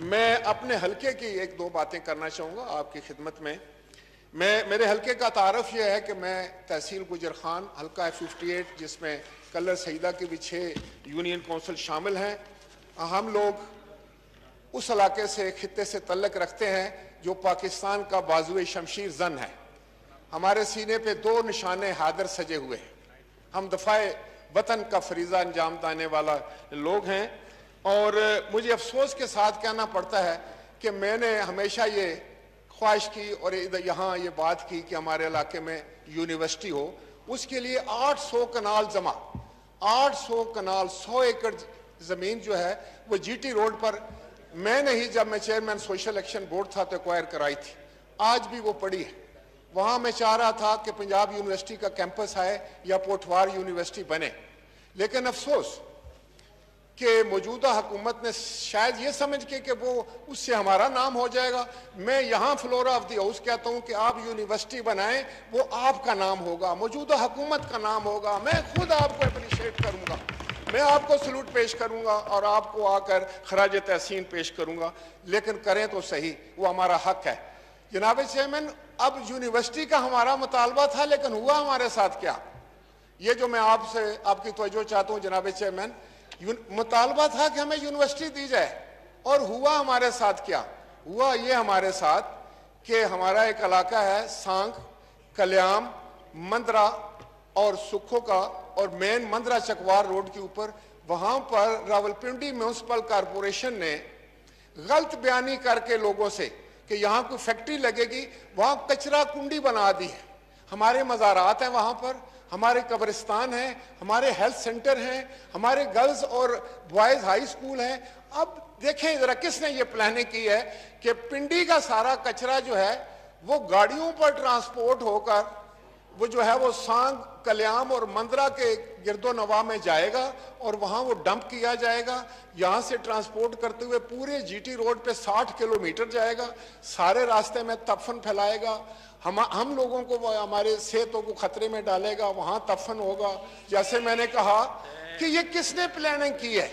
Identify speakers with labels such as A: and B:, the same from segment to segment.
A: मैं अपने हलके की एक दो बातें करना चाहूँगा आपकी खिदमत में। मेरे हलके का तारफ़ यह है कि मैं तहसील गुजर खान हल्का है 58, जिसमें कलर सईदा के भी 6 यूनियन कौंसिल शामिल हैं। हम लोग उस इलाके से खित्ते से तल्लक रखते हैं जो पाकिस्तान का बाजुए शमशीर जन है। हमारे सीने पे 2 निशाने हादर सजे हुए हैं। हम दफ़ाए वतन का फरीज़ा अंजाम देने वाला लोग हैं और मुझे अफसोस के साथ कहना पड़ता है कि मैंने हमेशा ये ख्वाहिश की और यहाँ ये बात की कि हमारे इलाके में यूनिवर्सिटी हो। उसके लिए 800 कनाल जमा, 800 कनाल 100 एकड़ ज़मीन जो है वो जीटी रोड पर मैंने ही, जब मैं चेयरमैन सोशल एक्शन बोर्ड था, तो एक्वायर कराई थी। आज भी वो पड़ी है। वहाँ मैं चाह रहा था कि पंजाब यूनिवर्सिटी का कैंपस आए या पोठवार यूनिवर्सिटी बने, लेकिन अफसोस कि मौजूदा हुकूमत ने शायद ये समझ के कि वो उससे हमारा नाम हो जाएगा। मैं यहाँ फ्लोरा ऑफ द हाउस कहता हूँ कि आप यूनिवर्सिटी बनाएं, वो आपका नाम होगा, मौजूदा हुकूमत का नाम होगा। मैं खुद आपको अप्रिशिएट करूँगा, मैं आपको सलूट पेश करूँगा और आपको आकर खराज तहसीन पेश करूँगा, लेकिन करें तो सही, वो हमारा हक है। जनाब चेयरमैन, अब यूनिवर्सिटी का हमारा मुतालबा था, लेकिन हुआ हमारे साथ क्या? ये जो मैं आपसे आपकी तवज्जो चाहता हूँ जनाब चेयरमैन, मुतालबा था कि हमें यूनिवर्सिटी दी जाए, और हुआ हमारे साथ क्या? हुआ ये हमारे साथ कि हमारा एक इलाका है सांग, कल्याम, मंदरा और सुखो का, और मेन मंदरा चकवार रोड के ऊपर, वहां पर रावलपिंडी म्यूनसिपल कॉरपोरेशन ने गलत बयानी करके लोगों से कि यहाँ कोई फैक्ट्री लगेगी, वहां कचरा कुंडी बना दी है। हमारे मज़ारात हैं वहां पर, हमारे कब्रिस्तान हैं, हमारे हेल्थ सेंटर हैं, हमारे गर्ल्स और बॉयज हाई स्कूल हैं। अब देखें जरा किसने ये प्लानिंग की है कि पिंडी का सारा कचरा जो है वो गाड़ियों पर ट्रांसपोर्ट होकर वो जो है वो सांग, कल्याम और मंदरा के गिरदो नवा में जाएगा और वहां वो डंप किया जाएगा। यहां से ट्रांसपोर्ट करते हुए पूरे जीटी रोड पे 60 किलोमीटर जाएगा, सारे रास्ते में तफन फैलाएगा, हम लोगों को, हमारे सेहतों को खतरे में डालेगा, वहां तफन होगा। जैसे मैंने कहा कि ये किसने प्लानिंग की है?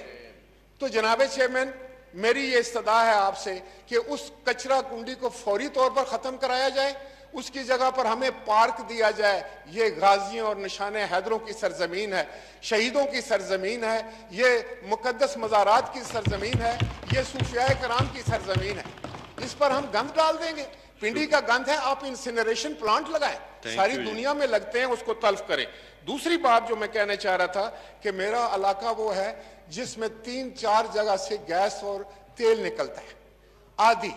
A: तो जनाब चेयरमैन, मेरी ये इस्तदा है आपसे कि उस कचरा कुंडी को फौरी तौर पर खत्म कराया जाए, उसकी जगह पर हमें पार्क दिया जाए। ये गाजियों और निशाने हैदरों की सरजमीन है, शहीदों की सरजमीन है, ये मुकद्दस मज़ारात की सरजमीन है, ये सूफिया कराम की सरजमीन है। इस पर हम गंद डाल देंगे? पिंडी का गंद है, आप इंसिनरेशन प्लांट लगाएं, सारी दुनिया में लगते हैं, उसको तल्फ करें। दूसरी बात जो मैं कहना चाह रहा था कि मेरा इलाका वो है जिसमें 3-4 जगह से गैस और तेल निकलता है आदि।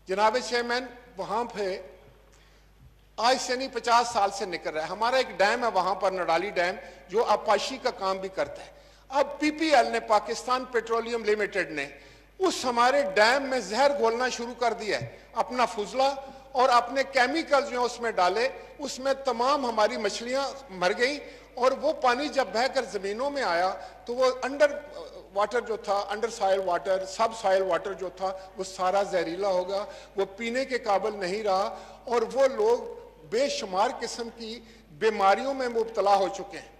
A: जनाब चेयरमैन, वहां पे आज से नहीं 50 साल से निकल रहा है। हमारा एक डैम है वहां पर, नडाली डैम, जो आपाशी का काम भी करता है। अब पीपीएल ने, पाकिस्तान पेट्रोलियम लिमिटेड ने, उस हमारे डैम में जहर घोलना शुरू कर दिया है, अपना फुजला और अपने केमिकल जो उसमें डाले, उसमें तमाम हमारी मछलियां मर गई। और वो पानी जब बहकर जमीनों में आया तो वो अंडर वाटर जो था, अंडर सॉइल वाटर, सब सॉइल वाटर जो था, वो सारा जहरीला होगा, वो पीने के काबिल नहीं रहा, और वो लोग बेशुमार किस्म की बीमारियों में मुब्तला हो चुके हैं।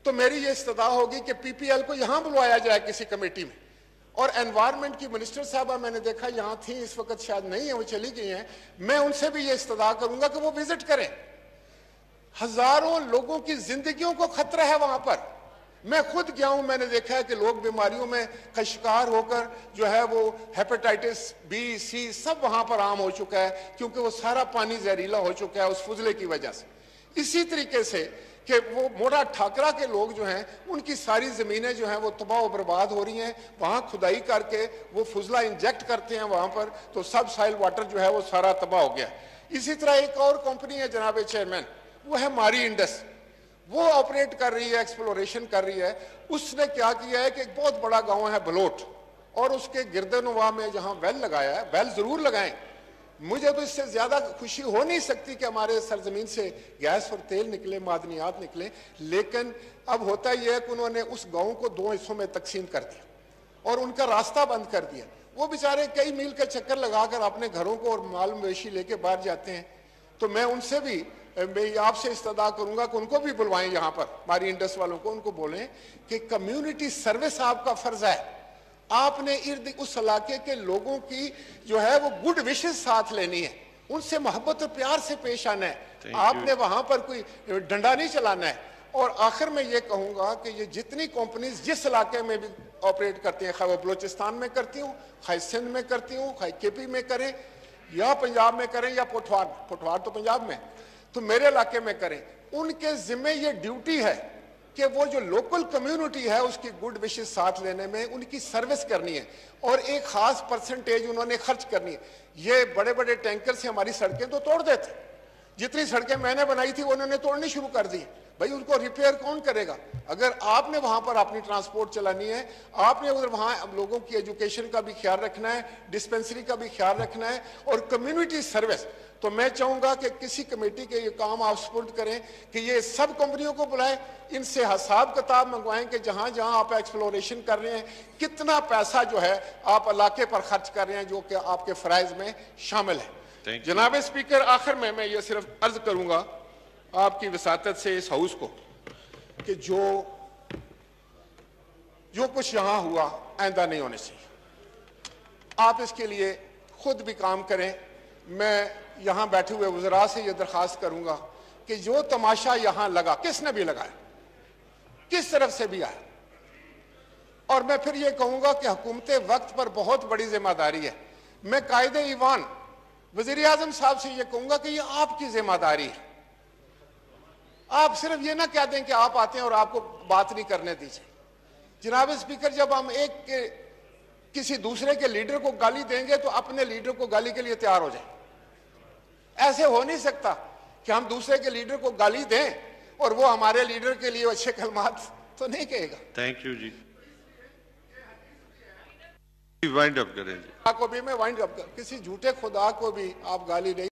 A: तो मेरी ये इस्तदा होगी कि पीपीएल को यहाँ बुलवाया जाए किसी कमेटी में, और एनवायरनमेंट की मिनिस्टर साहबा मैंने देखा यहाँ थी, इस वक्त शायद नहीं है, वो चली गई हैं। मैं उनसे भी ये इस्तदा करूंगा कि वो विजिट करें। हजारों लोगों की जिंदगियों को खतरा है वहां पर। मैं खुद गया हूं, मैंने देखा है कि लोग बीमारियों में का शिकार होकर जो है वो हेपेटाइटिस बी, सी सब वहां पर आम हो चुका है, क्योंकि वो सारा पानी जहरीला हो चुका है उस फुजले की वजह से। इसी तरीके से कि वो मोड़ा ठाकरा के लोग जो हैं, उनकी सारी ज़मीनें जो हैं वो तबाह और बर्बाद हो रही हैं। वहाँ खुदाई करके वो फुजला इंजेक्ट करते हैं वहाँ पर, तो सब सॉइल वाटर जो है वो सारा तबाह हो गया। इसी तरह एक और कंपनी है जनाब चेयरमैन, वो है मारी इंडस, वो ऑपरेट कर रही है, एक्सप्लोरेशन कर रही है। उसने क्या किया है कि एक बहुत बड़ा गाँव है बलोट, और उसके गिरदनुमा में जहाँ वेल लगाया है, वेल ज़रूर लगाएं। मुझे तो इससे ज्यादा खुशी हो नहीं सकती कि हमारे सरजमीन से गैस और तेल निकले, मादनियात निकले, लेकिन अब होता यह है कि उन्होंने उस गांव को 2 हिस्सों में तकसीम कर दिया और उनका रास्ता बंद कर दिया। वो बेचारे कई मील का चक्कर लगाकर अपने घरों को और माल मवेशी लेके बाहर जाते हैं। तो मैं उनसे भी, मैं आपसे इस्तदा करूंगा कि उनको भी बुलवाएं यहाँ पर, हमारी इंडस वालों को, उनको बोलें कि कम्युनिटी सर्विस आपका फर्ज है। आपने इर्द उस इलाके के लोगों की जो है वो गुड विशेस साथ लेनी है, उनसे मोहब्बत और प्यार से पेश आना है। आपने वहां पर कोई डंडा नहीं चलाना है। और आखिर में ये कहूंगा कि ये जितनी कंपनीज जिस इलाके में भी ऑपरेट करती हैं, खैर वो बलोचिस्तान में करती हूँ, खैर सिंध में करती हूँ, खैर केपी में करें या पंजाब में करें या पोठवार तो पंजाब में, तो मेरे इलाके में करें, उनके जिम्मे ये ड्यूटी है कि वो जो लोकल कम्युनिटी है उसकी गुड विशेस साथ लेने में उनकी सर्विस करनी है और एक खास परसेंटेज उन्होंने खर्च करनी है। ये बड़े बड़े टैंकर से हमारी सड़कें तो तोड़ देते, जितनी सड़कें मैंने बनाई थी उन्होंने तोड़नी शुरू कर दी। भाई उनको रिपेयर कौन करेगा? अगर आपने वहां पर अपनी ट्रांसपोर्ट चलानी है, आपने उधर वहां लोगों की एजुकेशन का भी ख्याल रखना है, डिस्पेंसरी का भी ख्याल रखना है और कम्युनिटी सर्विस, तो मैं चाहूंगा कि किसी कमेटी के ये काम आप सपोर्ट करें कि ये सब कंपनियों को बुलाएं, इनसे हिसाब किताब मंगवाएं कि जहां जहां आप एक्सप्लोरेशन कर रहे हैं कितना पैसा जो है आप इलाके पर खर्च कर रहे हैं जो कि आपके फराइज में शामिल है। जनाब स्पीकर, आखिर में मैं ये सिर्फ अर्ज करूंगा आपकी वसातत से इस हाउस को कि जो कुछ यहां हुआ आइंदा नहीं होने चाहिए। आप इसके लिए खुद भी काम करें। मैं यहां बैठे हुए वज़रा से यह दरखास्त करूंगा कि जो तमाशा यहां लगा, किसने भी लगाया, किस तरफ से भी आया, और मैं फिर यह कहूंगा कि हुकूमत वक्त पर बहुत बड़ी जिम्मेदारी है। मैं कायदे ईवान वज़ीर आज़म साहब से यह कहूंगा कि यह आपकी जिम्मेदारी है। आप सिर्फ ये ना कह दें कि आप आते हैं और आपको बात नहीं करने दीजिए। जनाब स्पीकर, जब हम किसी दूसरे के लीडर को गाली देंगे तो अपने लीडर को गाली के लिए तैयार हो जाए। ऐसे हो नहीं सकता कि हम दूसरे के लीडर को गाली दें और वो हमारे लीडर के लिए अच्छे कलमात तो नहीं कहेगा।
B: थैंक यू जी। वाइंड अप करें जी।
A: को भी मैं वाइंड अप कर, किसी झूठे खुदा को भी आप गाली नहीं